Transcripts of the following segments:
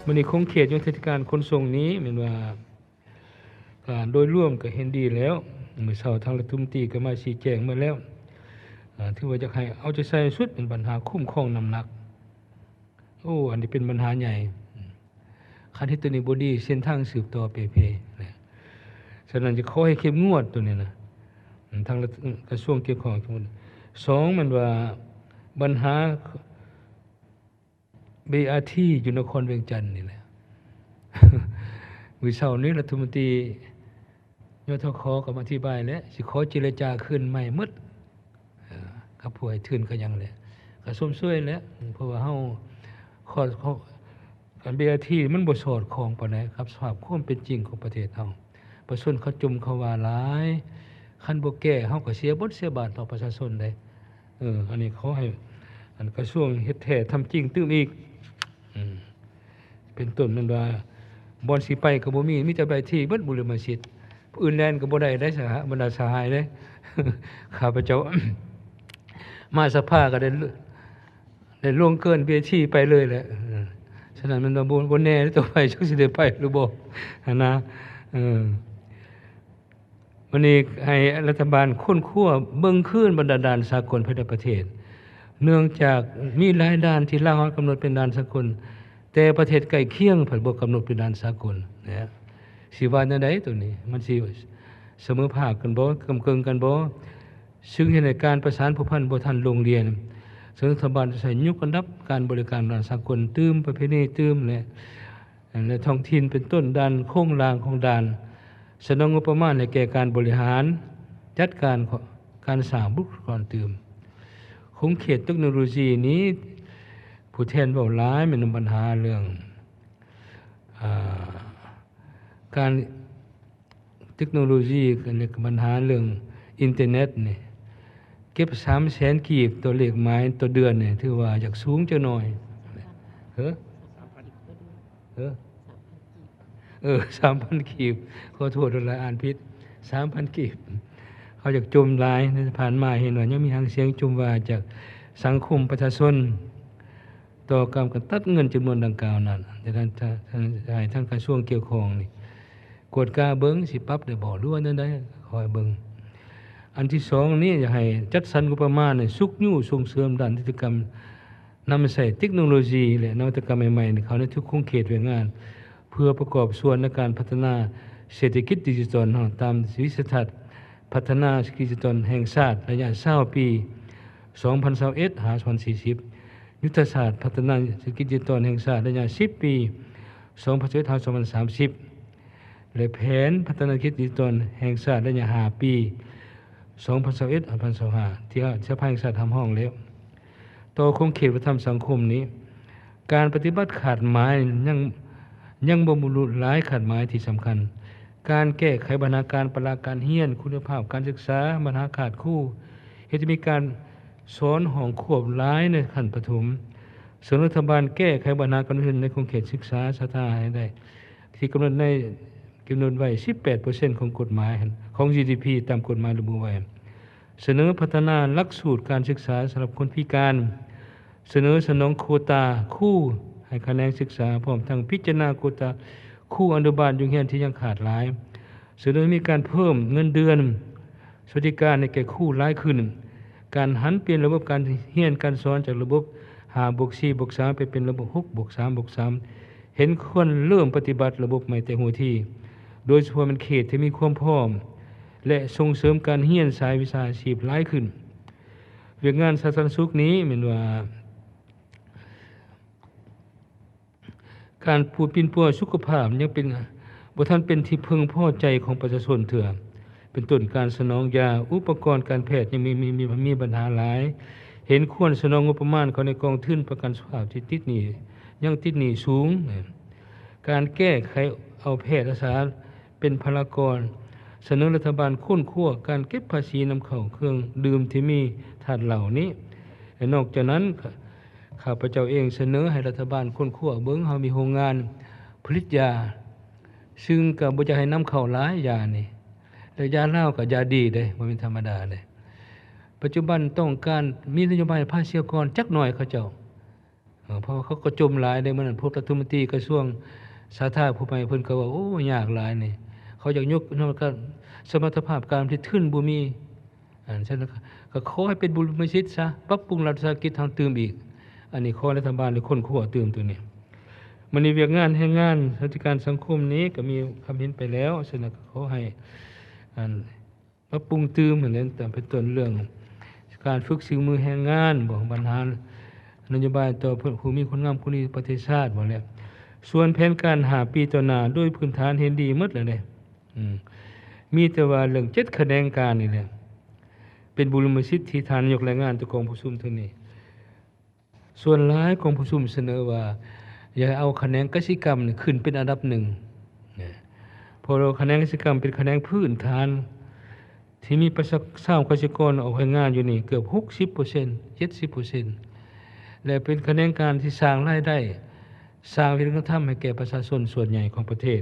มื้อนี้คงเขตยุทธการขนส่งนี้แม่นว่าโดยรวมก็เห็นดีแล้วมื้อเช้าทางรัฐมนตรีก็มาชี้แจงมาแล้วที่ว่าจะให้เอาใจใส่สุดเป็นปัญหาคุ้มครองน้ำหนักอันนี้เป็นปัญหาใหญ่คันที่ตัวนี้บ่ดีเส้นทางสืบต่อเปนะฉะนั้นจะขอให้เข้มงวดตัวนี้นะทางกระทรวงเกี่ยวข้องทั้งหมด2มันว่าปัญหา BRT อยู่นครเวียงจันทน์นี่แหละ มื้อเช้านี้รัฐมนตรียทคก็มาอธิบายแล้วสิขอเจรจาคืนใหม่หมดกับผู้ให้ทื่นก็ยังแหละก็ส้มซวยแล้วเพราะว่าเฮาการ BRT มันบ่สอดคล้องปานใดครับสภาพความเป็นจริงของประเทศเฮาประชาชนเขาจุ่มเขาว่าหลายคันบ่แก้เฮาก็เสียบทเสียบาทต่อประชาชนได้อันนี้ขอให้กระทรวงเฮ็ดแท้ทำจริงตื้มอีกเป็นต้นมันว่าบ่อนสิไปก็บ่มีแต่ใบที่เบิดบุรมสิทธิ์ผู้อื่นแล่นก็บ่ได้สหบรรดาสหายเด้ ข้าพเจ้า มาสภาก็ได้ล่วงเกินเวทีไปเลยแหละฉะนั้นมันบ่แน่ต่อไปจักสิได้ไปหรือบ่นะวันนี้ให้รัฐบาลค้นคว้าเบิ่งคืนบรรดาด่านสากลภายในประเทศเนื่องจากมีหลายด่านที่ลาวกำหนดเป็นด่านสากลแต่ประเทศใกล้เคียงเพิ่นบ่กำหนดเป็นด่านสากลนะสิว่าแนวใดตัวนี้มันสิเสมอภาคกันบ่กำเกิงกันบ่ซึ่งในการประสานผู้พันบ่ทันโรงเรียนซึ่งรัฐบาลใส่ยกอันดับการบริการด่านสากลตื้มประเพณีตื้มและท้องถิ่นเป็นต้นด่านโครงรางของด่านสนองงบประมาณในแก่การบริหารจัดการสร้างบุคลากรตื้มคงเขตเทคโนโลยีนี้ผู้แทนเว้าหลายมันปัญหาเรื่องการเทคโนโลยีกันปัญหาเรื่องอินเทอร์เน็ตนี่เก็บ 300,000 กีบตัวเลขหมายตัวเดือนนี่ถือว่าอยากสูงจักหน่อย3,000 กีบขอโทษหลายอ่านผิด 3,000 กีบเขาอยากจมหลายในผ่านมาเห็นว่ายังมีทางเสียงจุมว่าจากสังคมประชาชนต่อการตัดเงินจำนวนดังกล่าวนั้นแต่ท่านกระทรวงเกี่ยวข้องนี่กฎกาเบิ่งสิปรับได้บ่หรือว่านั่นได้คอยเบิ่งอันที่2นี้อยากให้จัดสรรงบประมาณสุกยู่ส่งเสริมด้านกิจกรรมนำใช้เทคโนโลยีและนวัตกรรมใหม่ๆในเขาในทุกโครงเขตแรงงานเพื่อประกอบส่วนในการพัฒนาเศรษฐกิจดิจิทัลตามวิสัยทัศน์พัฒนาดิจิทัลแห่งชาติระยะ20 ปี 2021-2040 ยุทธศาสตร์พัฒนาเศรษฐกิจดิจิทัลแห่งชาติระยะ10 ปี 2021-2030 และแผนพัฒนาเศรษฐกิจดิจิทัลแห่งชาติระยะ5 ปี 2021-2025 ที่สภาแห่งชาติทำห้องแล้วต่อโครงเขตวัฒนธรรมสังคมนี้การปฏิบัติขาดหมายยังบ่บรรลุหลายขาดหมายที่สำคัญการแก้ไขปัญหาการปราการเรียนคุณภาพการศึกษาปัญหาขาดครูเฮ็ดให้มีการสอนห้องควบหลายในขั้นประถมส่วนรัฐบาลแก้ไขปัญหาการเรียนในโครงเขตศึกษาสาธารณะให้ได้ที่กำหนดไว้ 18% ของกฎหมายของ GDP ตามกฎหมายระบุไว้เสนอพัฒนาหลักสูตรการศึกษาสำหรับคนพิการเสนอสนองโควตาครูให้คะแนนศึกษาพร้อมทั้งพิจารณาโควตาครูอนุบาลโรงเรียนที่ยังขาดหลายเสนอมีการเพิ่มเงินเดือนสวัสดิการให้แก่ครูหลายขึ้นการหันเปลี่ยนระบบการเรียนการสอนจากระบบ5+4+3ไปเป็นระบบ6+3+3เห็นควรเริ่มปฏิบัติระบบใหม่แต่หัวที่โดยเฉพาะมันเขตที่มีความพร้อมและส่งเสริมการเรียนสายวิชาชีพหลายขึ้นเรื่องงานสาธารณสุขนี้แม่นว่าการผู้ปินปัวสุขภาพยังเป็นบ่ทันเป็นที่พึงพอใจของประชาชนเถื่อเป็นต้นการสนองยาอุปกรณ์การแพทย์ยังมีปัญหาหลายเห็นควรสนองงบประมาณเขาในกองทุนประกันสุขภาพที่ติดหนี้สูงการแก้ไขเอาแพทย์อาสาเป็นพลากรเสนอรัฐบาลค้นคว้าการเก็บภาษีนำเข้าเครื่องดื่มที่มีธาตุเหล่านี้นอกจากนั้นข้าพเจ้าเองเสนอให้รัฐบาลค้นคว้าเบิ่งเฮามีโรงงานผลิตยาซึ่งก็บ่จะให้นำเข้าหลายยานี่แต่ยาลาวก็ยาดีเด้บ่แม่นธรรมดาเด้ปัจจุบันต้องการมีนโยบายภาษีอากรจักหน่อยเขาเจ้า เพราะเขาก็จมหลายได้เหมือนพวกรัฐมนตรีกระทรวงสาธารณสุขผู้ใหม่เพิ่นก็ว่าโอ้ยากหลายนี่เขาอยากยกนวัตกรรมสมรรถภาพการผลิตขึ้นบ่มีฉะนั้นก็ขอให้เป็นบุญมิตรซะปรับปรุงรัฐวิสาหกิจทางเติมอีกอันนี้ขอรัฐบาลหรือคนขั้วเติมตัวนี้มันมีเวียกงานแรงงานสวัสดิการสังคมนี้ก็มีคำเห็นไปแล้วฉะนั้นก็ขอให้ปรับปรุงเติมเหมือนนั้นแต่เป็นต้นเรื่องการฝึกฝีมือแรงงานบ่ปัญหานโยบายต่อผู้มีคุณงามความดีประเทศชาติบ่แล้วส่วนแผนการ5ปีต่อหน้าโดยพื้นฐานเห็นดีหมดแล้วเนี่ยมีแต่ว่าเรื่อง7คะแนนการนี่แหละเป็นบุรมสิทธิ์ที่ทานนายกรายงานต่อกองผู้ชุมเท่านี้ส่วนหลายกองผู้ชุมเสนอว่าอย่าเอาคะแนนกสิกรรมขึ้นเป็นอันดับ1เพราะคะแนนกสิกรรมเป็นคะแนนพื้นฐานที่มีประชากรเกษตรกรออกแรงงานอยู่นี่เกือบ 60% 70%และเป็นคะแนนการที่สร้างรายได้สร้างวิถีธรรมให้แก่ประชาชนส่วนใหญ่ของประเทศ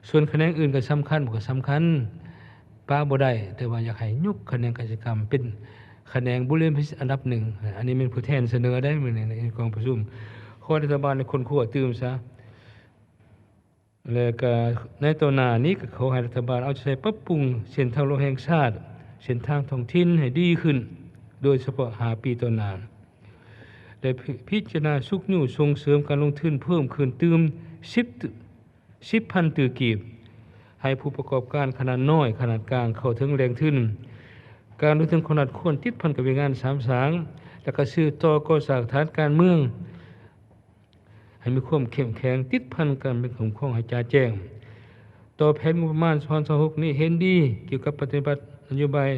ส่วนคะแนนอื่นก็สำคัญก็สำคัญป้าบ่ได้แต่ว่าอยากให้ยกคะแนนกสิกรรมเป็นคะแนนบุรมสิทธิ์อันดับ1อันนี้เป็นผู้แทนเสนอได้มื้อนี้ในกองประชุมขอรัฐบาลในคนขั้วตื่มซะแล้วก็ในต่อหน้านี้ก็ขอให้รัฐบาลเอาใจปรับปรุงเส้นทางโลกแห่งชาติเส้นทางท้องถิ่นให้ดีขึ้นโดยเฉพาะ5ปีต่อหน้าได้พิจารณาสุกยู่ส่งเสริมการลงทุนเพิ่มขึ้นตื่ม10,000 ตื้อกีบให้ผู้ประกอบการขนาดน้อยขนาดกลางเข้าถึงแหล่งทุนการลงทุนขนาดควรติดพันกับงาน3สางแล้วก็ซื้อต่อก่อสร้างฐานการเมืองให้มีความเข้มแข็งติดพันกันเป็นของข้องให้จ่าแจ้งต่อแผนงบประมาณ2026นี้เห็นดีเกี่ยวกับปฏิบัตินโยบาย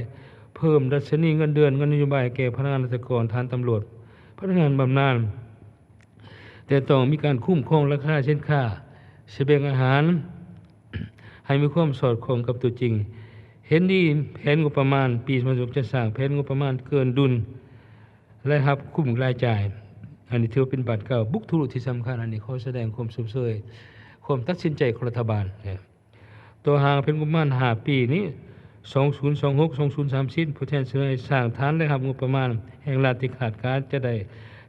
เพิ่มดัชนีเงินเดือนเงินนโยบายแก่พนักงานราชการทหารตำรวจพนักงานบำนาญแต่ต้องมีการคุ้มครองราคาสินค้าเสบียงอาหารให้มีความสอดคล้องกับตัวจริงเห็นดีแผนงบประมาณปี2026จะสร้างแผนงบประมาณเกินดุลและรับคุ้มรายจ่ายอันนี้ถือเป็นบาดเก่าบุกทุรุที่สำคัญอันนี้ขอแสดงความสมเสยความตัดสินใจของรัฐบาลตัวหางเป็นงบประมาณ5ปีนี้2026-2030ผู้แทนเสนอให้สร้างฐานและรับงบประมาณแห่งรัฐที่ขาดการจะได้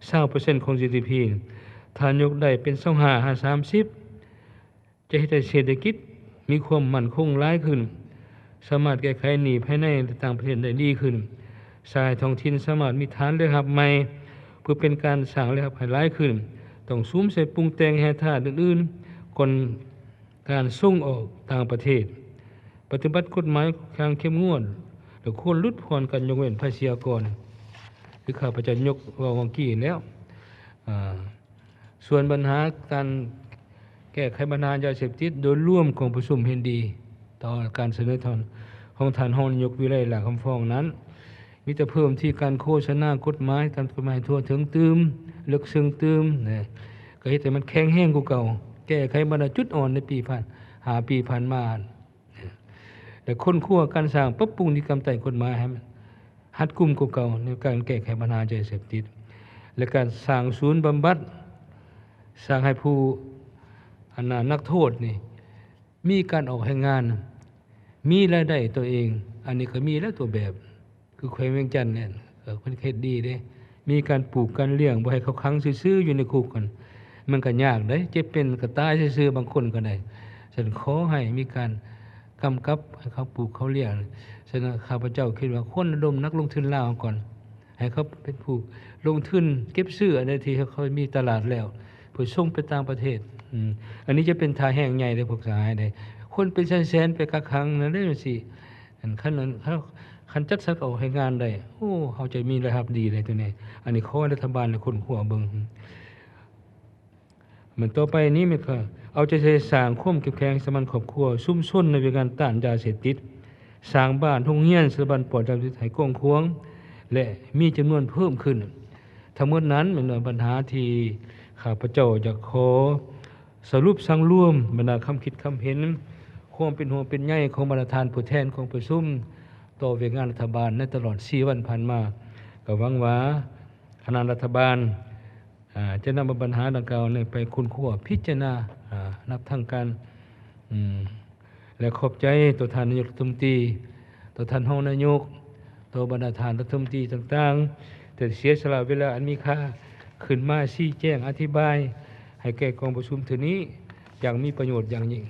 20% ของ GDP ฐานยกได้เป็น25-30จะเฮ็ดให้เศรษฐกิจมีความมั่นคงหลายขึ้นสามารถแก้ไขหนี้ภายในและต่างประเทศได้ดีขึ้นสายท้องถิ่นสามารถมีฐานและรับใหม่เพื่อเป็นการสร้างและรับให้หลายขึ้นต้องซูมใส่ปรุงแต่งแห่ธาตุอื่นๆก่อนการส่งออกต่างประเทศปฏิบัติกฎหมายอย่างเข้มงวดและควรลดผ่อนการยกเว้นภาษีอากรหรือข้าพเจ้ายกว่าเมื่อกี้แล้วส่วนปัญหาการแก้ไขปัญหายาเสพติดโดยร่วมของประชุมเห็นดีต่อการเสนอของท่านรองนายกวิไลหลาคำฟ้องนั้นมีแต่เพิ่มที่การโฆษณากฎหมายการกฎหมายทั่วถึงตืมลึกซึ้งตืมก็เฮ็ดให้มันแข็งแรงกว่าเก่าแก้ไขปัญหาจุดอ่อนในปีผ่านมาแต่คนขั้วการสร้างปรับปรุงนิติกรรมใต้กฎหมายให้มันหัดกุมกว่าเก่าในการแก้ไขปัญหายาเสพติดและการสร้างศูนย์บำบัดสร้างให้ผู้นักโทษนี่มีการออกแรงงานมีรายได้ตัวเองอันนี้ก็มีแล้วตัวแบบคือแขวงเวียงจันทน์เนี่ยเพิ่นเฮ็ดดีเด้มีการปลูกการเลี้ยงบ่ให้เขาขังซื่อๆอยู่ในคุกกันมันก็ยากเด้เจ็บเป็นก็ตายซื่อๆบางคนก็ได้ฉันขอให้มีการกำกับให้เขาปลูกเขาเลี้ยงฉะนั้นข้าพเจ้าคิดว่าควรระดมนักลงทุนลาวก่อนให้เขาเป็นผู้ลงทุนเก็บซื้ออันใดที่เขามีตลาดแล้วเพื่อส่งไปต่างประเทศอันนี้จะเป็นทาแห่งใหญ่เลยพวกสหายได้คนเป็นแสนๆไปกักขังนั่นได้สิคันจัดสรรออกให้งานได้โอ้เขาจะมีรายรับดีเลยตัวนี้อันนี้ขอรัฐบาลและคนหัวเบิ่งเหมือนต่อไปนี้มันก็เอาใจใส่สร้างความเข้มแข็งสมานครอบครัวซุ่มซ่นในการต้านยาเสพติดสร้างบ้านโรงเรียนสถาบันปลอดยาเสพติดให้กว้างขวางและมีจำนวนเพิ่มขึ้นทั้งหมดนั้นเป็นปัญหาที่ข้าพเจ้าจะขอสรุปสั่งรวมบรรดาคำคิดคำเห็นความเป็นห่วงเป็นใยของประธานผู้แทนของประชุมต่อเวียกงานรัฐบาลในตลอด4วันผ่านมาก็หวังว่าคณะรัฐบาลจะนำปัญหาดังกล่าวนี้ไปคุ้นคั่วพิจารณานับทางการและขอบใจตัวท่านนายกรัฐมนตรีตัวท่านรองนายกตัวบรรดาท่านรัฐมนตรีต่างๆแต่เสียสละเวลาอันมีค่า ขึ้นมาชี้แจงอธิบายให้แก่กองประชุมเทื่อนี้อย่างมีประโยชน์อย่างยิ่ง